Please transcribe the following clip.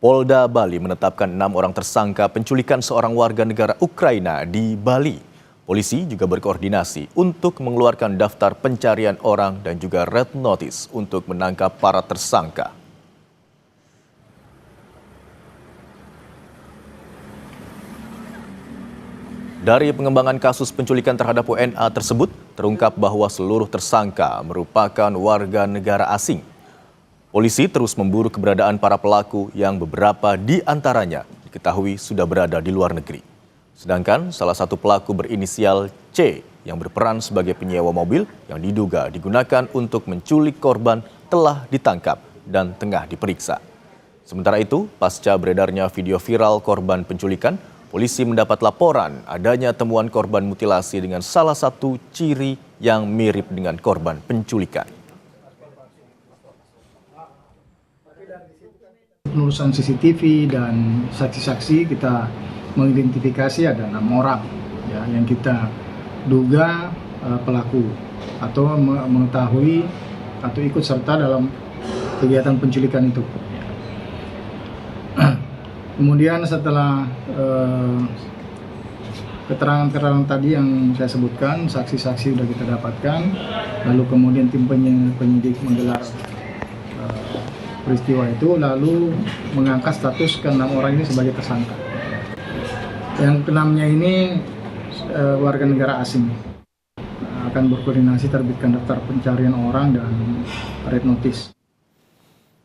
Polda Bali menetapkan 6 orang tersangka penculikan seorang warga negara Ukraina di Bali. Polisi juga berkoordinasi untuk mengeluarkan daftar pencarian orang dan juga red notice untuk menangkap para tersangka. Dari pengembangan kasus penculikan terhadap WNA tersebut, terungkap bahwa seluruh tersangka merupakan warga negara asing. Polisi terus memburu keberadaan para pelaku yang beberapa di antaranya diketahui sudah berada di luar negeri. Sedangkan salah satu pelaku berinisial C yang berperan sebagai penyewa mobil yang diduga digunakan untuk menculik korban telah ditangkap dan tengah diperiksa. Sementara itu, pasca beredarnya video viral korban penculikan, polisi mendapat laporan adanya temuan korban mutilasi dengan salah satu ciri yang mirip dengan korban penculikan. Penelusuran CCTV dan saksi-saksi kita mengidentifikasi ada 6 orang ya, yang kita duga pelaku atau mengetahui atau ikut serta dalam kegiatan penculikan itu. Kemudian setelah keterangan-keterangan tadi yang saya sebutkan, saksi-saksi sudah kita dapatkan, lalu kemudian tim penyidik menggelar peristiwa itu, lalu mengangkat status ke 6 orang ini sebagai tersangka. Yang keenamnya ini warga negara asing. Akan berkoordinasi terbitkan daftar pencarian orang dan red notice.